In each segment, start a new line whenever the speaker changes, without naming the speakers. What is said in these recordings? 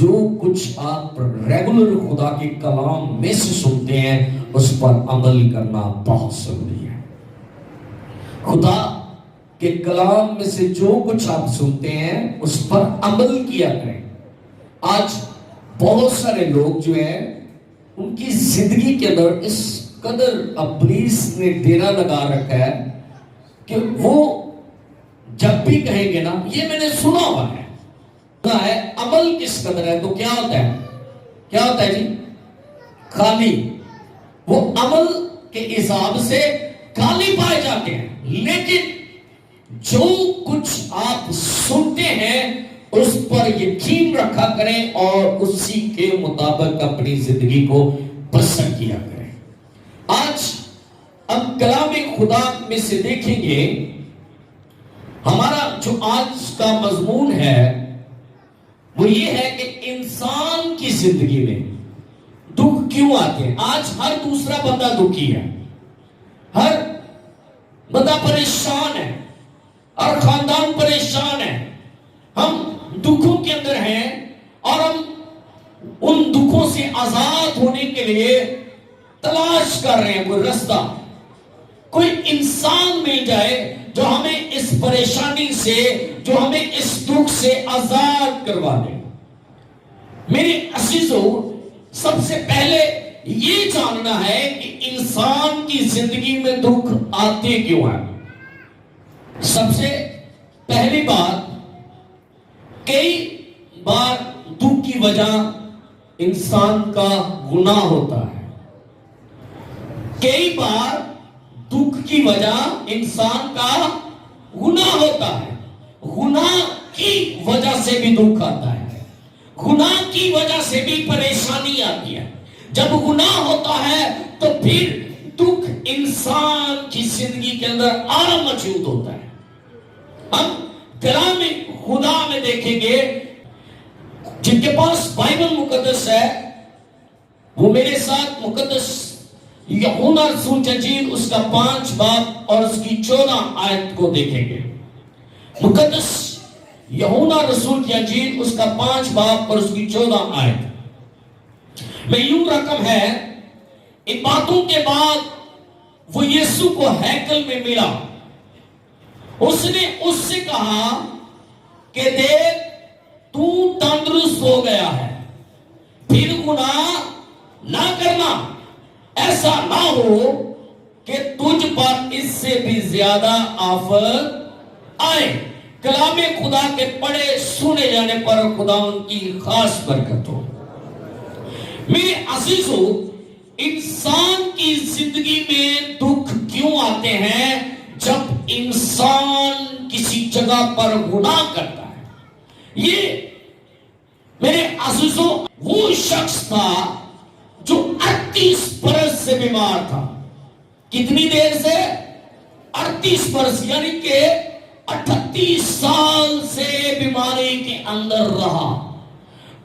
جو کچھ آپ ریگولر خدا کے کلام میں سے سنتے ہیں اس پر عمل کرنا بہت ضروری ہے۔ خدا کے کلام میں سے جو کچھ آپ سنتے ہیں اس پر عمل کیا کریں۔ آج بہت سارے لوگ جو ہیں ان کی زندگی کے اندر اس قدر ابلیس نے ڈیرا لگا رکھا ہے کہ وہ جب بھی کہیں گے نا، یہ میں نے سنا ہوا ہے عمل کس قدر ہے، تو کیا ہوتا ہے؟ کیا ہوتا ہے جی؟ خالی۔ وہ عمل کے حساب سے خالی پائے جاتے ہیں، لیکن جو کچھ آپ سنتے ہیں اس پر یقین رکھا کریں اور اسی کے مطابق اپنی زندگی کو بسر کیا کریں۔ آج ہم کلام خدا میں سے دیکھیں گے، ہمارا جو آج کا مضمون ہے وہ یہ ہے کہ انسان کی زندگی میں دکھ کیوں آتے ہیں۔ آج ہر دوسرا بندہ دکھی ہے، ہر بندہ پریشان ہے، ہر خاندان پریشان ہے۔ ہم دکھوں کے اندر ہیں اور ہم ان دکھوں سے آزاد ہونے کے لیے تلاش کر رہے ہیں کوئی رستہ، کوئی انسان مل جائے جو ہمیں اس پریشانی سے، جو ہمیں اس دکھ سے آزاد کروا دے۔ میرے عزیزو، سب سے پہلے یہ جاننا ہے کہ انسان کی زندگی میں دکھ آتے کیوں ہیں۔ سب سے پہلی بات، کئی بار دکھ کی وجہ انسان کا گناہ ہوتا ہے۔ کئی بار دکھ کی وجہ انسان کا گناہ ہوتا ہے۔ گناہ کی وجہ سے بھی دکھ آتا ہے، گناہ کی وجہ سے بھی پریشانی آتی ہے۔ جب گناہ ہوتا ہے تو پھر دکھ انسان کی زندگی کے اندر عام موجود ہوتا ہے۔ ہم کلام خدا میں دیکھیں گے، جن کے پاس بائبل مقدس ہے وہ میرے ساتھ مقدس یوحنا رسول کی انجیل اس کا 5 باب اور اس کی 14 آیت کو دیکھیں گے۔ مقدس یوحنا رسول کی انجیل اس کا 5 باب اور اس کی 14 آیت میں یوں رقم ہے، ان باتوں کے بعد وہ یسوع کو ہیکل میں ملا۔ اس نے اس سے کہا کہ دیکھ، تو تندرست ہو گیا ہے، پھر گناہ نہ کرنا، ایسا نہ ہو کہ تجھ پر اس سے بھی زیادہ آفت آئے۔ کلام خدا کے پڑھے سنے جانے پر خدا ان کی خاص برکت ہو۔ میرے عزیزو، انسان کی زندگی میں دکھ کیوں آتے ہیں؟ جب انسان کسی جگہ پر گناہ کرتا ہے۔ یہ میرے عزیزو وہ شخص تھا جو 38 برس سے بیمار تھا۔ کتنی دیر سے؟ 38 برس، یعنی کہ 38 سال سے بیماری کے اندر رہا۔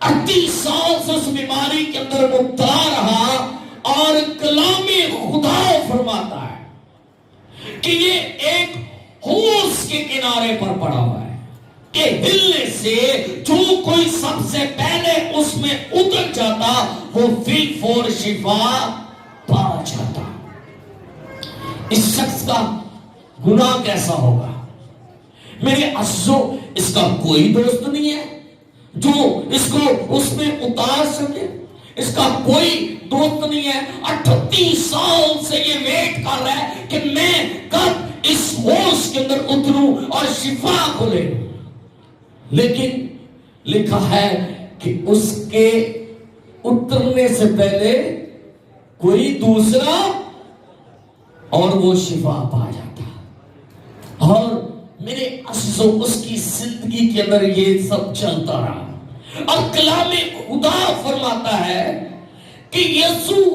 38 سال سے اس بیماری کے اندر مبتلا رہا، اور کلام خدا فرماتا ہے کہ یہ ایک ہوش کے کنارے پر پڑا ہوا ہے کہ ہلنے سے جو کوئی سب سے پہلے اس میں اتر جاتا وہ فی فور شفا پا جاتا۔ اس شخص کا گناہ کیسا ہوگا؟ میرے عزیزو، اس کا کوئی دوست نہیں ہے جو اس کو اس میں اتار سکے۔ اس کا کوئی دوست نہیں ہے۔ 38 سال سے یہ ویٹ کر رہا ہے کہ میں کب اس ہوش کے اندر اتروں اور شفا کھلے، لیکن لکھا ہے کہ اس کے اترنے سے پہلے کوئی دوسرا اور وہ شفا پا جاتا۔ اور میرے عزیزو، اس کی زندگی کے اندر یہ سب چلتا رہا، اور کلام خدا فرماتا ہے کہ یسوع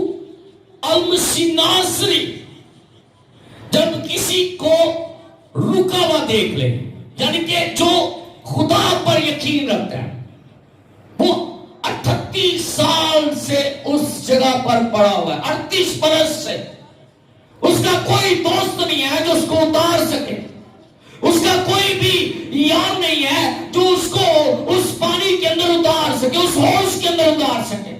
المسیح ناصری جب کسی کو رکا ہوا دیکھ لے، یعنی کہ جو خدا پر یقین رکھتا ہے، وہ 38 سال سے اس جگہ پر پڑا ہوا ہے، 38 برس سے اس کا کوئی دوست نہیں ہے جو اس کو اتار سکے، اس کا کوئی بھی یار نہیں ہے جو اس کو اس پانی کے اندر اتار سکے، اس ہوش کے اندر اتار سکے۔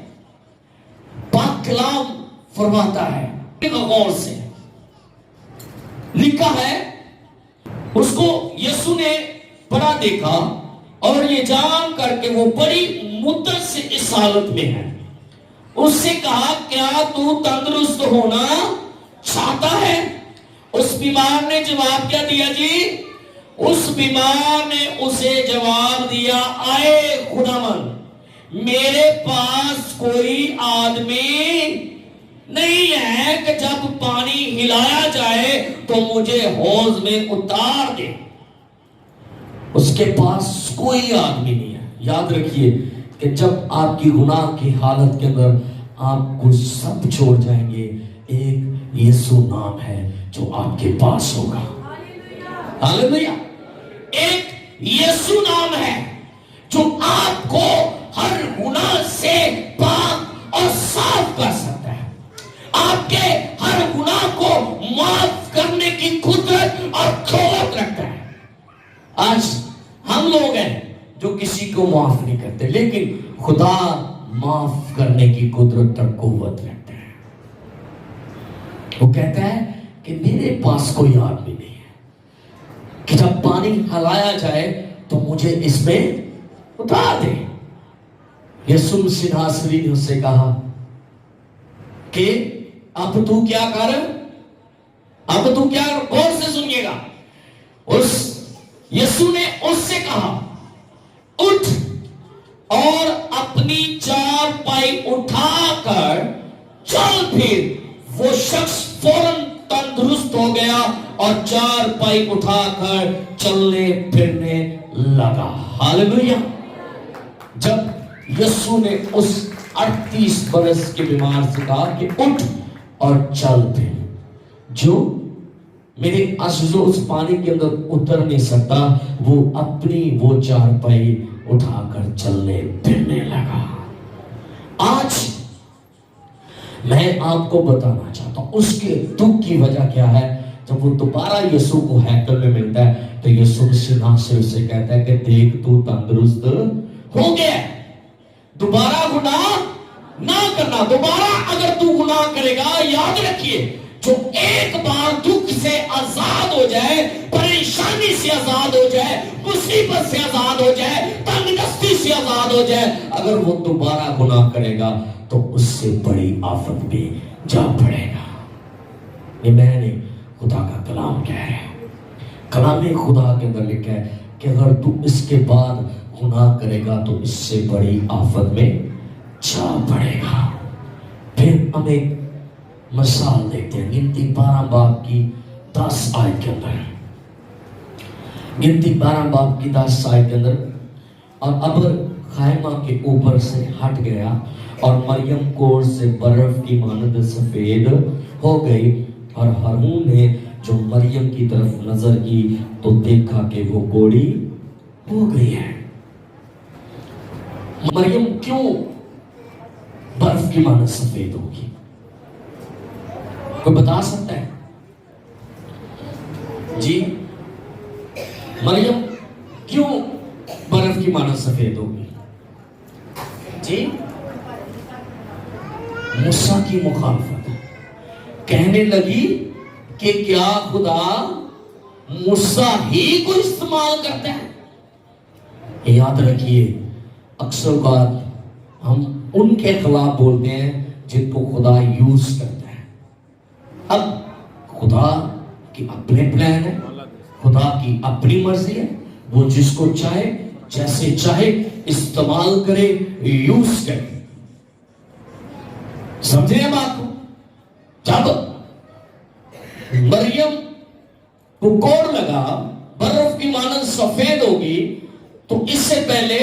پاک کلام فرماتا ہے، غور سے لکھا ہے، اس کو یسوع نے پڑھا دیکھا اور یہ جان کر کے وہ بڑی مدت سے اس حالت میں ہے، اس سے کہا کیا تو تندرست ہونا چاہتا ہے؟ اس بیمار نے جواب کیا دیا جی؟ اس بیمار نے اسے جواب دیا، آئے خداوند، میرے پاس کوئی آدمی نہیں ہے کہ جب پانی ہلایا جائے تو مجھے حوض میں اتار دے۔ اس کے پاس کوئی آدمی نہیں ہے۔ یاد رکھیے کہ جب آپ کی گناہ کی حالت کے اندر آپ کو سب چھوڑ جائیں گے، ایک یسوع نام ہے جو آپ کے پاس ہوگا۔ ہاللیلویہ۔ ایک یسوع نام ہے جو آپ کو ہر گناہ سے پاک اور صاف کر سکتا ہے، آپ کے ہر گناہ کو معاف کرنے کی قدرت اور قوت رکھتا ہے۔ آج ہم لوگ ہیں جو کسی کو معاف نہیں کرتے، لیکن خدا معاف کرنے کی قدرت اور قوت رکھتا ہے۔ وہ کہتا ہے کہ میرے پاس کوئی آدمی نہیں ہے کہ جب پانی ہلایا جائے تو مجھے اس میں اتار دے۔ یسوع مسیح ناصری نے اس سے کہا کہ اب تو کیا کر، اب تو کیا، غور سے سنیے گا۔ اس یسوع نے اس سے کہا اٹھ اور اپنی چارپائی اٹھا کر چل پھر۔ وہ شخص فوراً تندرست ہو گیا اور چارپائی اٹھا کر چلنے پھرنے لگا۔ ہاللیلویہ۔ جب یسوع نے اس 38 برس کے بیمار سے کہا کہ اٹھ اور چل پھر، جو میرے عزیزو اس پانی کے اندر اتر نہیں سکتا، وہ اپنی وہ چارپائی اٹھا کر چلنے پھرنے لگا۔ آج میں آپ کو بتانا چاہتا ہوں اس کے دکھ کی وجہ کیا ہے۔ جب وہ دوبارہ یسوع کو ہیکل میں ملتا ہے تو یسوع مسیح ناصری اسے کہتا ہے کہ دیکھ تو تندرست ہو گیا۔ دوبارہ گناہ نہ کرنا۔ دوبارہ اگر تو گناہ کرے گا، یاد رکھیے جو ایک بار دکھ سے آزاد ہو جائے، پریشانی سے آزاد ہو جائے، مصیبت سے آزاد ہو جائے، تنگ دستی سے آزاد ہو جائے، اگر وہ دوبارہ گناہ کرے گا تو اس سے بڑی آفت بھی جا پڑے گا۔ یہ میں نہیں، خدا کا کلام کہہ رہا ہے۔ کلام خدا کے اندر لکھا ہے کہ اگر تو اس کے بعد گناہ کرے گا تو اس سے بڑی آفت میں جا پڑے گا۔ پھر ہم ایک مثال دیکھتے ہیں گنتی 12 باب کی 10 آیت کے اندر۔ گنتی 12 باب کی 10 آیت کے اندر، اور ابر خیمہ کے اوپر سے ہٹ گیا اور مریم کوڑ سے برف کی مانند سفید ہو گئی، اور ہارون نے جو مریم کی طرف نظر کی تو دیکھا کہ وہ کوڑی ہو گئی ہے۔ مریم کیوں برف کی مانند سفید ہوگی؟ کوئی بتا سکتا ہے جی؟ مریم کیوں برف کی مانند سفید ہوگی جی؟ موسیٰ کی مخالفت کہنے لگی کہ کیا خدا موسیٰ ہی کو استعمال کرتا ہے؟ یاد رکھیے اکثر اوقات ہم ان کے خلاف بولتے ہیں جن کو خدا یوز کرتا ہے۔ اب خدا کی اپنے پلان ہے، خدا کی اپنی مرضی ہے، وہ جس کو چاہے جیسے چاہے استعمال کرے، یوز کرے۔ سمجھے ہیں بات کو؟ جب مریم کو کوڑ لگا، برف کی مانند سفید ہوگی، تو اس سے پہلے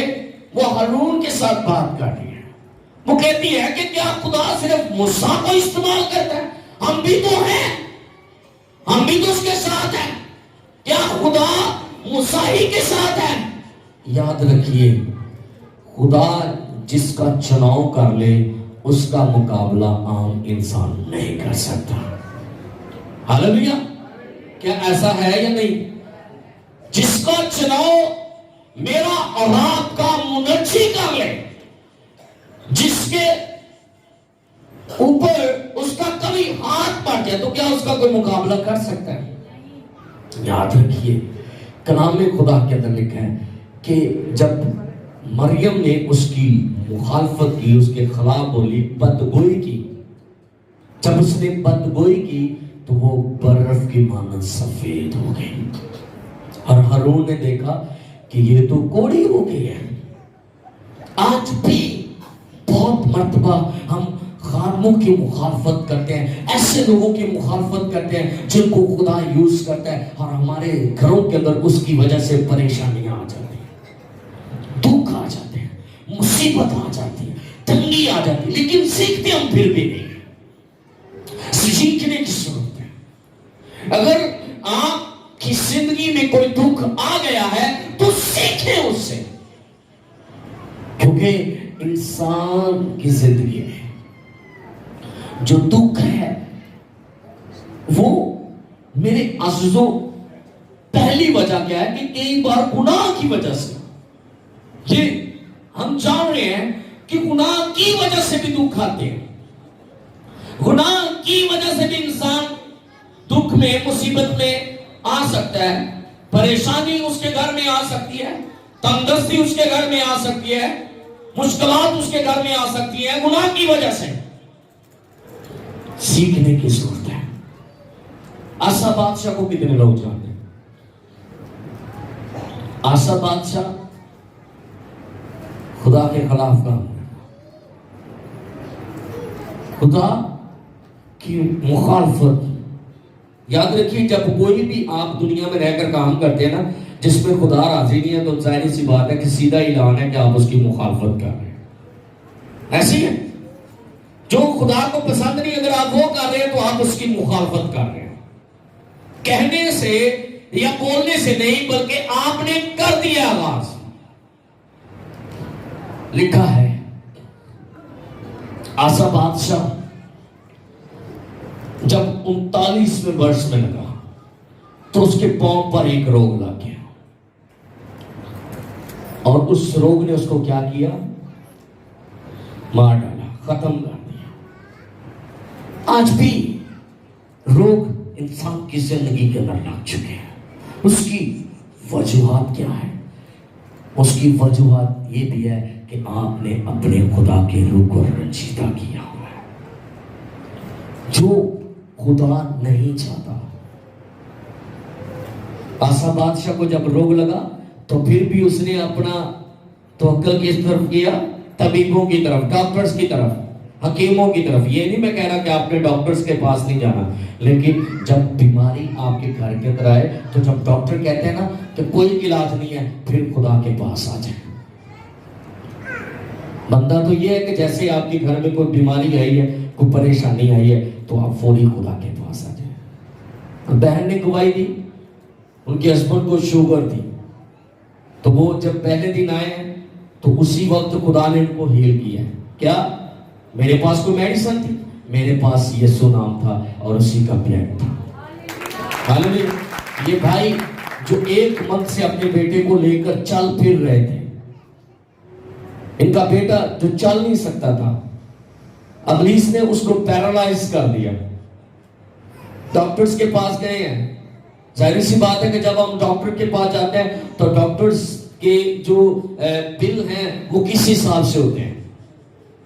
وہ ہارون کے ساتھ بات کر رہی ہے۔ وہ کہتی ہے کہ کیا خدا صرف موسیٰ کو استعمال کرتا ہے؟ ہم بھی تو ہیں، ہم بھی تو اس کے ساتھ ہیں، کیا خدا موسیٰ ہی کے ساتھ ہے؟ یاد رکھیے خدا جس کا چناؤ کر لے اس کا مقابلہ عام انسان نہیں کر سکتا۔ ہاللیلویہ۔ کیا ایسا ہے یا نہیں؟ جس کا چناؤ میرا اور آپ کا منجی کر لے، جس کے اوپر اس کا کبھی ہاتھ پڑ جائے تو کیا اس کا کوئی مقابلہ کر سکتا ہے؟ یاد رکھیے کلام خدا کے اندر لکھا ہے کہ جب مریم نے اس کی مخالفت کی، اس کے خلاف بولی، بدگوئی کی، جب اس نے بدگوئی کی تو وہ برف کی مانند سفید ہو گئی، اور ہارون نے دیکھا کہ یہ تو کوڑی ہو گئی ہے۔ آج بھی بہت مرتبہ ہم خادموں کی مخالفت کرتے ہیں، ایسے لوگوں کی مخالفت کرتے ہیں جن کو خدا یوز کرتا ہے، اور ہمارے گھروں کے اندر اس کی وجہ سے پریشانیاں آ جاتی ہیں، دکھ آ جاتے ہیں، مصیبت آ جاتی ہے، تنگی آ جاتی ہے، لیکن سیکھتے ہم پھر بھی نہیں۔ سیکھنے کی ضرورت ہے۔ اگر آپ کی زندگی میں کوئی دکھ آ گیا ہے تو سیکھیں اس سے، کیونکہ انسان کی زندگی میں جو دکھ ہے وہ میرے عزیزوں پہلی وجہ کیا ہے کہ کئی بار گناہ کی وجہ سے، یہ ہم جان رہے ہیں کہ گناہ کی وجہ سے بھی دکھ آتے ہیں، گناہ کی وجہ سے بھی انسان دکھ میں، مصیبت میں آ سکتا ہے، پریشانی اس کے گھر میں آ سکتی ہے، تنگدستی اس کے گھر میں آ سکتی ہے، مشکلات اس کے گھر میں آ سکتی ہے، گناہ کی وجہ سے۔ سیکھنے کی ضرورت ہے۔ آسا بادشاہ کو کتنے لوگ جانتے ہیں؟ آسا بادشاہ خدا کے خلاف کام کرتا، خدا کی مخالفت۔ یاد رکھیے جب کوئی بھی آپ دنیا میں رہ کر کام کرتے ہیں نا جس میں خدا راضی نہیں ہے تو ظاہر سی بات ہے کہ سیدھا اعلان ہے کہ آپ اس کی مخالفت کر رہے ہیں۔ ایسی ہے جو خدا کو پسند نہیں، اگر آپ وہ کر رہے ہیں تو آپ اس کی مخالفت کر رہے ہیں، کہنے سے یا بولنے سے نہیں بلکہ آپ نے کر دیا آغاز۔ لکھا ہے آسا بادشاہ جب 39ویں برس میں لگا تو اس کے پاؤں پر ایک روگ لگ گیا، اور اس روگ نے اس کو کیا کیا؟ مار ڈالا، ختم کر دیا۔ آج بھی روگ انسان کی زندگی کے اندر لگ چکے ہیں۔ اس کی وجوہات کیا ہے؟ اس کی وجوہات یہ بھی ہے کہ آپ نے اپنے خدا کے روح کو رنجیدہ کیا ہوا ہے، جو خدا نہیں چاہتا۔ آسا بادشاہ کو جب روگ لگا تو پھر بھی اس نے اپنا توکل کس طرف کیا؟ طبیبوں کی طرف، ڈاکٹرز کی طرف، حکیموں کی طرف۔ یہ نہیں میں کہہ رہا کہ آپ نے ڈاکٹرز کے پاس نہیں جانا، لیکن جب بیماری آپ کے گھر کے اندر آئے تو جب ڈاکٹر کہتے ہیں نا کہ کوئی علاج نہیں ہے، پھر خدا کے پاس آ جائیں۔ بندہ تو یہ ہے کہ جیسے آپ کے گھر میں کوئی بیماری آئی ہے، کوئی پریشانی آئی ہے تو آپ فوری خدا کے پاس آ جائیں۔ بہن نے گواہی دی، ان کے ہسبینڈ کو شوگر تھی، تو وہ جب پہلے دن آئے ہیں تو اسی وقت خدا نے ان کو ہیل کیا۔ کیا؟ میرے پاس کوئی میڈیسن تھی؟ میرے پاس یسوع نام تھا اور اسی کا بلڈ تھا۔ ہاللیلویا۔ یہ بھائی جو 1 منتھ سے اپنے بیٹے کو لے کر چل پھر رہے تھے، ان کا بیٹا جو چل نہیں سکتا تھا، ابلیس نے اس کو پیرالائز کر دیا۔ ڈاکٹرز کے پاس گئے ہیں، ظاہر سی بات ہے کہ جب ہم ڈاکٹر کے پاس جاتے ہیں تو ڈاکٹرز کے جو بل ہیں وہ کس حساب سے ہوتے ہیں؟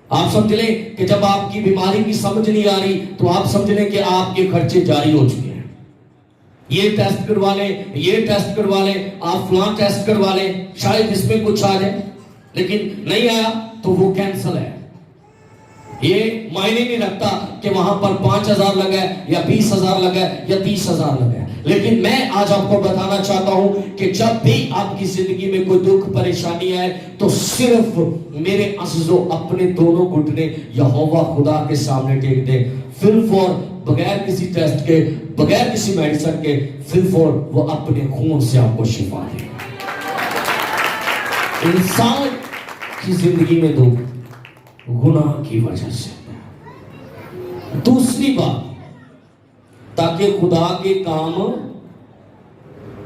آپ سمجھ لیں کہ جب آپ کی بیماری کی سمجھ نہیں آ رہی تو آپ سمجھ لیں کہ آپ کے خرچے جاری ہو چکے ہیں۔ یہ ٹیسٹ کروا لیں، یہ ٹیسٹ کروا لیں، آپ فلاں ٹیسٹ کروا لیں، شاید اس میں کچھ آ جائے، لیکن نہیں آیا تو وہ کینسل ہے۔ یہ معنی نہیں رکھتا کہ وہاں پر 5,000 لگا ہے یا 20,000 لگا ہے یا 30,000 لگا ہے، لیکن میں آج آپ کو بتانا چاہتا ہوں کہ جب بھی آپ کی زندگی میں کوئی دکھ پریشانی آئے تو صرف میرے عزیزوں اپنے دونوں گھٹنے یہوہ خدا کے سامنے ٹیک دیں، فل فور، بغیر کسی ٹیسٹ کے، بغیر کسی میڈیسن کے، فل فور وہ اپنے خون سے آپ کو شفا دے۔ انسان کی زندگی میں دکھ گناہ کی وجہ سے۔ دوسری بات، تاکہ خدا کے کام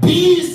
20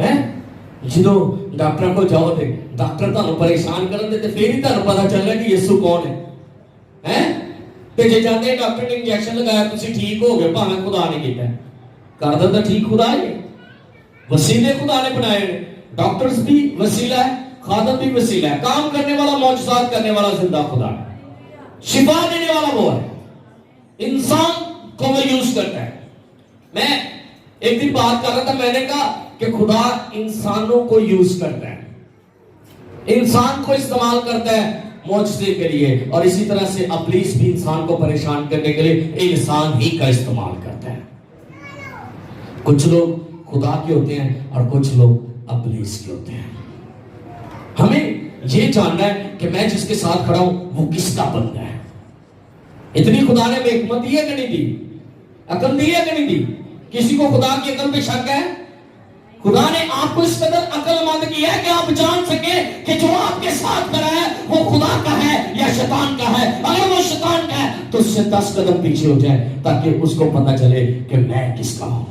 ہے جدو ڈاکٹر کو جاؤ تے ڈاکٹر تانوں پریشان کرن دے تے پھر ہی تانوں پتہ چلے کہ یسوع کون ہے تے جے جاندے ڈاکٹر نے انجیکشن لگایا تسی ٹھیک ہو گئے بھاویں خدا نے کیتا ہے کردا تے ٹھیک خدا ہے وسیلے خدا نے بنائے ہیں ڈاکٹرز بھی وسیلہ ہے خادم بھی وسیلہ ہے کام کرنے والا معجزات کرنے والا زندہ خدا ہے شفا دینے والا وہ ہے انسان کو وہ یوز کرتا ہے میں ایک دن بات کر رہا تھا میں نے کہا کہ خدا انسانوں کو یوز کرتا ہے انسان کو استعمال کرتا ہے معجزے کے لیے اور اسی طرح سے ابلیس بھی انسان کو پریشان کرنے کے لیے انسان ہی کا استعمال کرتا ہے کچھ لوگ خدا کے ہوتے ہیں اور کچھ لوگ ابلیس کے ہوتے ہیں ہمیں یہ جاننا ہے کہ میں جس کے ساتھ کھڑا ہوں وہ کس کا بندہ ہے اتنی خدا نے ہمیں حکمت دی ہے کہ نہیں دی عقل دی ہے کہ نہیں دی کسی کو خدا کی عقل پہ شک ہے خدا نے آپ کو اس قدر عقل مند کیا ہے کہ آپ جان سکیں کہ جو آپ کے ساتھ کھڑا ہے وہ خدا کا ہے یا شیطان کا ہے اگر وہ شیطان کا ہے تو اس سے 10 قدم پیچھے ہو جائے تاکہ اس کو پتہ چلے کہ میں کس کا ہوں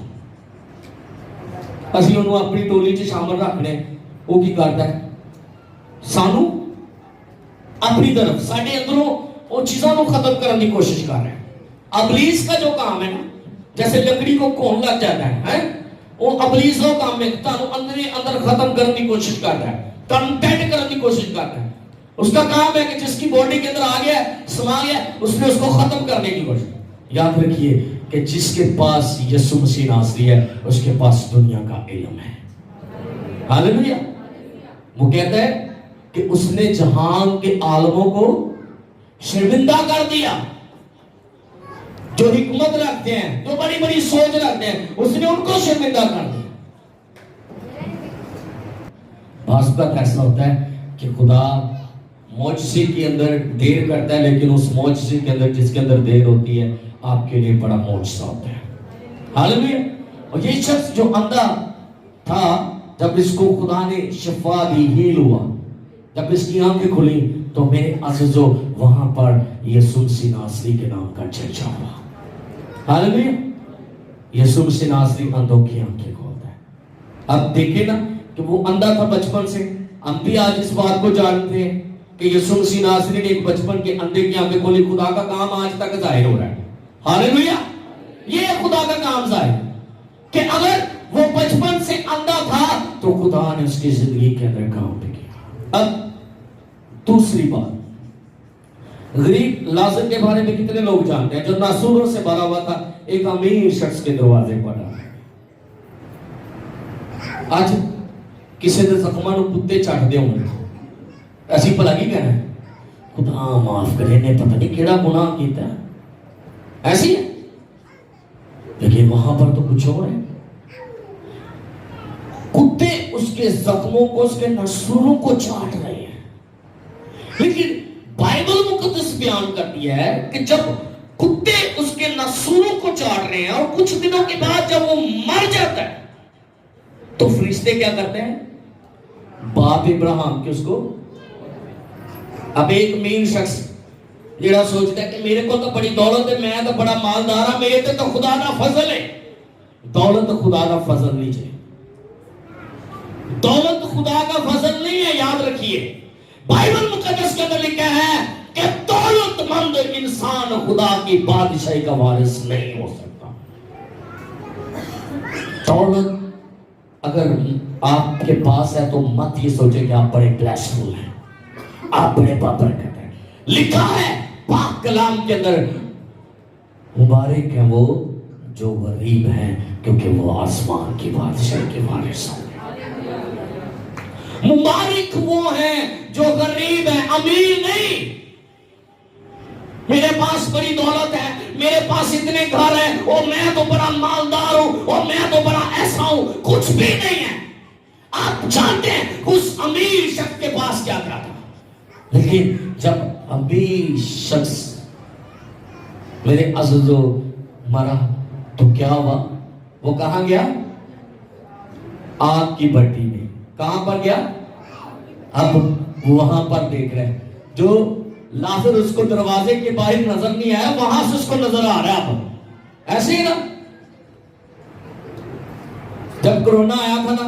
اسی انہوں اپنی ٹولی چ شامل رکھنے وہ کی کرتا ہے سانو اپنی طرف ساڈے اندروں وہ چیزوں کو ختم کرنے کی کوشش کر رہے ہیں ابلیس کا جو کام ہے نا جیسے لکڑی کو کون لگ جاتا ہے وہ ابلیس کا کام ہے تانوں اندر ختم کرنے کی کوشش کرتا ہے کنٹینٹ کرنے کی کوشش کرتا ہے اس کا کام ہے کہ جس کی باڈی کے اندر آ گیا سما گیا اس نے اس کو ختم کرنے کی کوشش یاد رکھیے کہ جس کے پاس یسوع مسیح ناصری ہے اس کے پاس دنیا کا علم ہے ہاللویا وہ کہتا ہے کہ اس نے جہان کے عالموں کو شرمندہ کر دیا جو حکمت رکھتے ہیں جو بڑی بڑی سوچ رکھتے ہیں اس نے ان کو شرمندہ کر دیا بعض کا ایسا ہوتا ہے کہ خدا معجزے کے اندر دیر کرتا ہے لیکن اس معجزے کے اندر جس کے اندر دیر ہوتی ہے آپ کے لیے بڑا معجزہ ہوتا ہے ہاللویا اور یہ شخص جو اندھا تھا جب اس کو خدا نے شفا دی ہیل ہوا جب اس کی آنکھیں کھلی تو میرے عزیزو وہاں پر یسوع مسیح ناصری کے نام کا چرچا ہوا ہاللویا یسوع مسیح ناصری اندھوں کی آنکھیں کھولتا ہے اب دیکھیں نا کہ وہ اندھا تھا بچپن سے ہم بھی آج اس بات کو جانتے ہیں کہ یسوع مسیح ناصری نے ایک بچپن کے اندھے کی آنکھیں کھولی خدا کا کام آج تک ظاہر ہو رہا ہے ہاللویا یہ خدا کا کام ظاہر کہ اگر وہ بچپن سے اندھا تھا تو خدا نے اس کی زندگی کے اندر کام بھی کیا اب دوسری بات غریب لازر کے بارے میں کتنے لوگ جانتے ہیں جو ناسوروں سے بھرا ہوا تھا ایک امیر شخص کے دروازے پر آج کسی نے زخماں نو کتے چٹ دے ہوں ایسی بھلا کی کہنا ہے خدا معاف کرے نے پتہ نہیں کیڑا گناہ کیتا ہے ایسی ہے لیکن وہاں پر تو کچھ اور ہے کتے اس کے زخموں کو اس کے نسوروں کو چاٹ رہے ہیں لیکن بائبل مقدس بیان کرتی ہے کہ جب کتے اس کے نسوروں کو چاٹ رہے ہیں اور کچھ دنوں کے بعد جب وہ مر جاتا ہے تو فرشتے کیا کرتے ہیں باپ ابراہیم کے اس کو اب ایک امیر شخص جڑا سوچتا ہے کہ میرے کو تو بڑی دولت ہے میں تو بڑا مالدار ہوں میرے تو خدا کا فضل ہے دولت خدا کا فضل نہیں چاہیے دولت خدا کا فضل نہیں ہے یاد رکھیے بائبل مقدس کے اندر لکھا ہے کہ دولت مند انسان خدا کی بادشاہی کا وارث نہیں ہو سکتا دولت اگر آپ کے پاس ہے تو مت یہ سوچے کہ آپ بڑے بلیسفل ہیں آپ بڑے بابرکت ہیں لکھا ہے پاک کلام کے اندر مبارک ہیں وہ جو غریب ہیں کیونکہ وہ آسمان کی بادشاہی کے وارث ہیں مبارک وہ ہیں جو غریب ہیں امیر نہیں میرے پاس بڑی دولت ہے میرے پاس اتنے گھر ہیں اور میں تو بڑا مالدار ہوں اور میں تو بڑا ایسا ہوں کچھ بھی نہیں ہے آپ جانتے ہیں اس امیر شخص کے پاس کیا تھا لیکن جب امیر شخص میرے عزیزو مرا تو کیا ہوا وہ کہاں گیا آگ کی بھٹی میں کہاں پر گیا اب وہاں پر دیکھ رہے ہیں جو لازر اس کو دروازے کے باہر نظر نہیں آیا وہاں سے اس کو نظر آ رہا ہے اب ایسے ہی نا جب کرونا آیا تھا نا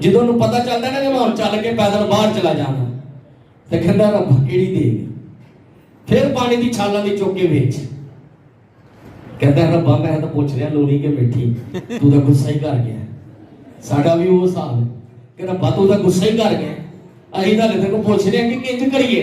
ਜਦੋਂ ਉਹਨੂੰ ਪਤਾ ਚੱਲਦਾ ਨਾ ਕਿ ਮੈਂ ਹੁਣ ਚੱਲ ਕੇ ਪੈਦਲ ਬਾਹਰ ਚਲਾ ਜਾਣਾ, ਤੇ ਕਹਿੰਦਾ ਰੱਬ ਕਿਹੜੀ ਦੇ, ਫਿਰ ਪਾਣੀ ਦੀ ਛਾਲਾਂ ਦੀ ਚੁੱਕ ਕੇ ਵੇਚ। ਕਹਿੰਦਾ ਰੱਬਾ ਮੈਂ ਤਾਂ ਪੁੱਛ ਰਿਹਾ ਲੋਣੀ ਕਿ ਮਿੱਠੀ, ਤੂੰ ਤਾਂ ਗੁੱਸਾ ਹੀ ਕਰ ਗਿਆ। ਸਾਡਾ ਵੀ ਉਹ ਹਾਲ ਹੈ ਕਿ ਰੱਬਾ ਤੂੰ ਤਾਂ ਗੁੱਸਾ ਹੀ ਕਰ ਗਿਆ, ਅਸੀਂ ਤਾਂ ਤੇਰੇ ਕੋਲ ਪੁੱਛ ਰਹੇ ਕਿ ਕਿੰਜ ਕਰੀਏ।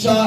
4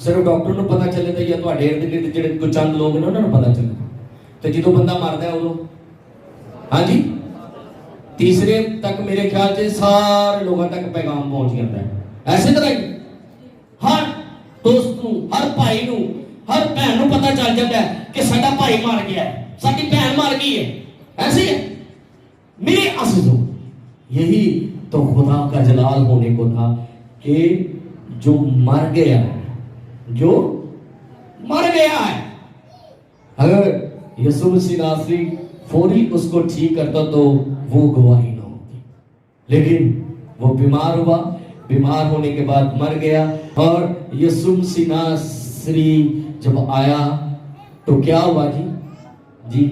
ਸਿਰਫ ਡਾਕਟਰ ਨੂੰ ਪਤਾ ਚੱਲੇ ਤਾਂ ਜਾਂ ਤੁਹਾਡੇ ਇਰਦ ਗਿਰਦ ਜਿਹੜੇ ਕੋਈ ਚੰਦ ਲੋਕ ਨੇ ਉਹਨਾਂ ਨੂੰ ਪਤਾ ਚੱਲੇ, ਤੇ ਜਦੋਂ ਬੰਦਾ ਮਰਦਾ ਉਦੋਂ ਹਾਂਜੀ ਤੀਸਰੇ ਤੱਕ ਮੇਰੇ ਖਿਆਲ 'ਚ ਸਾਰੇ ਲੋਕਾਂ ਤੱਕ ਪੈਗਾਮ ਪਹੁੰਚ ਜਾਂਦਾ ਹੈ। ਐਸੇ ਤਰ੍ਹਾਂ ਹੀ ਹਰ ਦੋਸਤ ਨੂੰ, ਹਰ ਭਾਈ ਨੂੰ, ਹਰ ਭੈਣ ਨੂੰ ਪਤਾ ਚੱਲ ਜਾਂਦਾ ਹੈ کہ ਸਾਡਾ ਭਾਈ مر گیا ہے, ਸਾਡੀ ਭੈਣ مر گئی ہے. ایسے ہے میرے عزیزوں, یہی تو خدا کا جلال ہونے کو تھا کہ جو مر گیا ہے, جو مر گیا ہے, اگر یسوع مسیح ناصری فوری اس کو ٹھیک کرتا تو وہ گواہی نہ ہوتی, لیکن وہ بیمار ہوا, بیمار ہونے کے بعد مر گیا. اور یسوع مسیح ناصری جب آیا تو کیا ہوا جی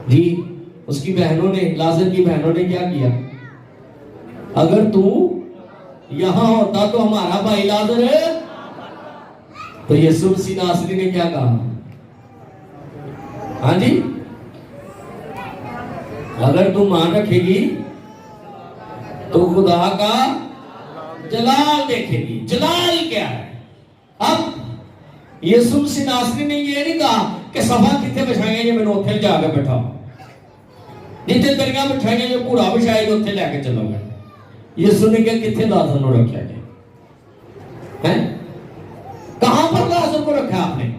جی اس کی بہنوں نے, لازر کی بہنوں نے کیا کیا؟ اگر تو یہاں ہوتا تو ہمارا بھائی لازر ہے. تو یسوع مسیح ناصری نے کیا کہا؟ ہاں جی, اگر تم مان رکھے گی تو خدا کا جلال دیکھے گی. جلال کیا ہے؟ اب یسوع مسیح ناصری نے یہ نہیں کہا کہ صفا کتنے بچھائیں گے, یہ میں نے اتھے جا کے بیٹھا, جتنے دریا بچھائیں گے, جو پورا بچھائے گے اتھے لے کے چلو گے. یسوع نے کہا کتنے لازر نو رکھا گیا, کہاں پر لازر کو رکھا آپ نے؟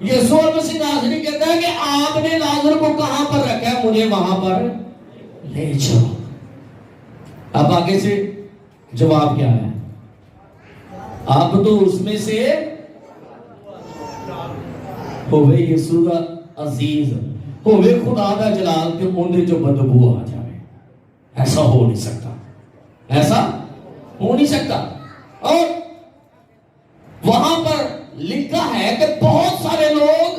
یسوع مسیح ناصری کہتا ہے کہ آپ نے لازر کو کہاں پر رکھا ہے, مجھے وہاں پر لے جاؤ. اب آگے سے جواب کیا ہے؟ آپ تو اس میں سے ہوئے یسوع کا عزیز, ہوئے خدا کا جلال کہ اندر جو بدبو آ جائے. ایسا ہو نہیں سکتا, ایسا ہو نہیں سکتا. اور وہاں پر لکھا ہے کہ بہت سارے لوگ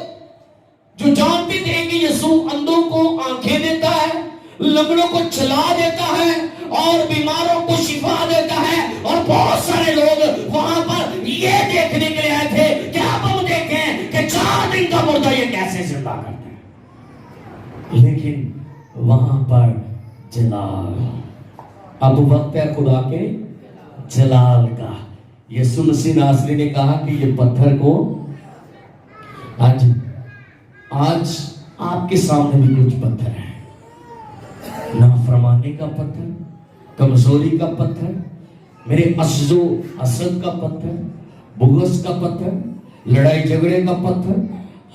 جو جانتے تھے کہ یسوع اندھوں کو آنکھیں دیتا ہے, لنگڑوں کو چلا دیتا ہے, اور بیماروں کو شفا دیتا ہے, اور بہت سارے لوگ وہاں پر یہ دیکھنے کے لیے آئے تھے کہ اب ہم دیکھیں کہ 4 دن کا مردہ یہ کیسے زندہ کرتے ہیں. لیکن وہاں پر جلال, اب وقت ہے خدا کے جلال کا. یسوع مسیح ناصری نے کہا کہ یہ پتھر کو آج آپ کے سامنے بھی کچھ پتھر ہیں, نافرمانی کا پتھر, کمزوری کا پتھر, میرے عجز و حسد کا پتھر, بغض کا پتھر, لڑائی جھگڑے کا پتھر,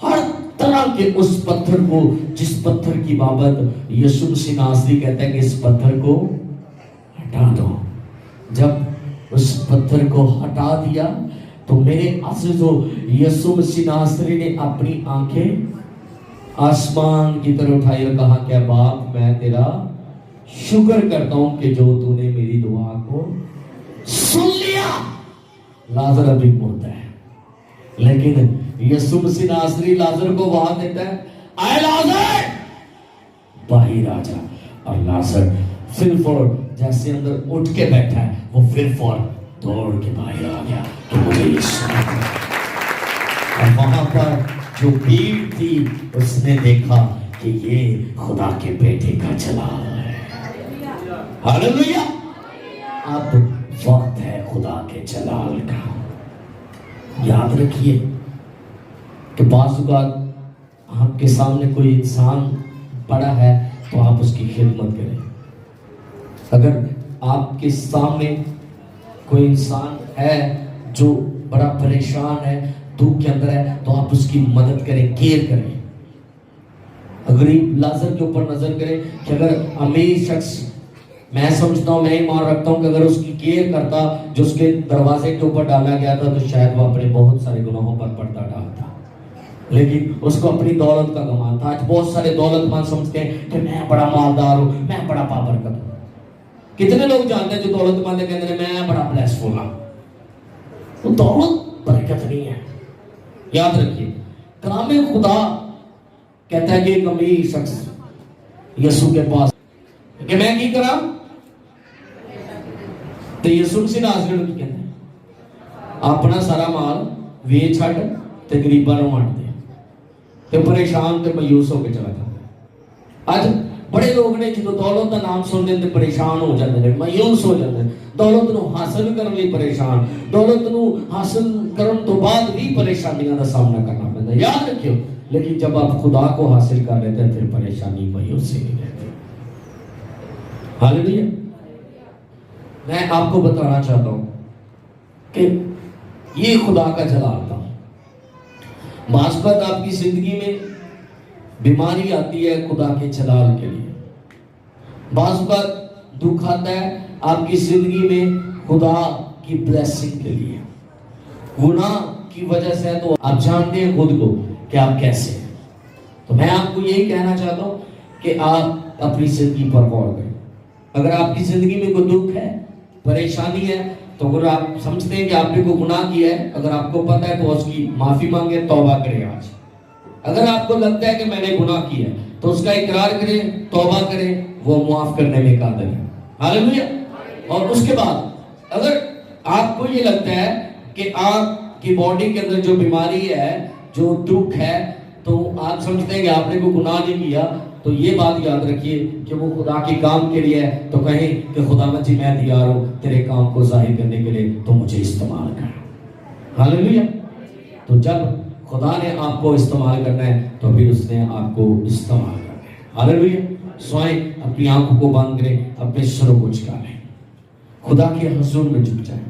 ہر طرح کے اس پتھر کو, جس پتھر کی بابت یسوع مسیح ناصری کہتا ہے کہ اس پتھر کو ہٹا دو. جب اس پتھر کو ہٹا دیا تو میرے عزیزو, یسوع مسیح ناصری نے اپنی آنکھیں آسمان کی طرف اٹھائی اور کہا کہ باپ میں تیرا شکر کرتا ہوں کہ جو تو نے میری دعا کو سن لیا. لازر ابھی مردہ ہے, لیکن یسوع مسیح ناصری لازر کو وہاں دیتا ہے, اے لازر باہر آ جا. اور لازر پھر فور جیسے اندر اٹھ کے بیٹھا ہے, وہ پھر فور دوڑ کے باہر آ گیا کہ مجھے یہ سنا. اور وہاں پر جو بھیڑ تھی اس نے دیکھا کہ یہ خدا کے بیٹے کا جلال ہے. ہاللیلویا. اب وقت ہے خدا کے جلال کا. یاد رکھیے کہ بعض اوقات آپ کے سامنے کوئی انسان پڑا ہے تو آپ اس کی خدمت کریں. اگر آپ کے سامنے کوئی انسان ہے جو بڑا پریشان ہے, دکھ کے اندر ہے, تو آپ اس کی مدد کریں, کیئر کریں. غریب لازر کے اوپر نظر کریں کہ اگر امیر شخص, میں سمجھتا ہوں, میں ایمان رکھتا ہوں کہ اگر اس کی کیئر کرتا جو اس کے دروازے کے اوپر ڈالا گیا تھا تو شاید وہ اپنے بہت سارے گناہوں پر پردہ ڈالتا. لیکن اس کو اپنی دولت کا گمان تھا. آج بہت سارے دولت مند سمجھتے ہیں کہ میں بڑا مالدار ہوں, میں بڑا بابرکت ہوں. کتنے لوگ جانتے ہیں جو دولت مند کہتے ہیں میں بڑا بلیسفل ہوں؟ وہ دولت برکت نہیں ہے. یاد رکھیے کلام خدا کہتا ہے کہ ایک امیر شخص یسوع کے پاس کہ میں کی کرا, تو یسوع مسیح ناصری نے کہتے ہیں اپنا سارا مال ویچ چھڈ تے غریباں نوں وانڈ دے, تے پریشان تے مایوس ہو کے چلا جاتا. آج بڑے بڑے لوگ نے جو دولت کا نام سنتے ہیں پریشان ہو جاتے ہیں, مایوس ہو جاتے ہیں, دولت نو حاصل کرنے ਲਈ پریشان, دولت نو حاصل کرن تو بعد بھی پریشانیاں کا سامنا کرنا پڑتا ہے. یاد رکھیو, لیکن جب آپ خدا کو حاصل کر لیتے ہیں پھر پریشانی مایوس سے نہیں رہتی. ہاللیلویا. میں آپ کو بتانا چاہتا ہوں کہ یہ خدا کا جلال تھا. بعض وقت آپ کی زندگی میں بیماری آتی ہے خدا کے جلال کے لیے, بعض وقت دکھ آتا ہے آپ کی زندگی میں خدا کی بلیسنگ کے لیے. گناہ کی وجہ سے تو آپ جانتے ہیں خود کو کہ آپ کیسے ہیں. تو میں آپ کو یہی کہنا چاہتا ہوں کہ آپ اپنی زندگی پر غور کریں. اگر آپ کی زندگی میں کوئی دکھ ہے, پریشانی ہے, تو اگر آپ سمجھتے ہیں کہ آپ نے کوئی گناہ کیا ہے, اگر آپ کو پتہ ہے تو اس کی معافی مانگے, توبہ کریں آج. اگر آپ کو لگتا ہے کہ میں نے گناہ کیا ہے تو اس کا اقرار کریں, توبہ کریں, وہ معاف کرنے میں قادر ہے. ہاللیلویا. اور اس کے بعد اگر آپ کو یہ لگتا ہے کہ آپ کی باڈی کے اندر جو بیماری ہے, جو دکھ ہے, تو آپ سمجھتے ہیں کہ آپ نے کوئی گناہ نہیں کیا, تو یہ بات یاد رکھیے کہ وہ خدا کے کام کے لیے ہے. تو کہیں کہ خدا مجھے میں تیار ہوں تیرے کام کو ظاہر کرنے کے لیے, تو مجھے استعمال کر. ہاللیلویا. تو جب خدا نے آپ کو استعمال کرنا ہے تو پھر اس نے آپ کو استعمال کرنا ہے. ہاللیلویا. سوئیں, اپنی آنکھوں کو بند کریں, اپنے سروں کو جھکا لیں, خدا کے حضور میں جھک جائیں.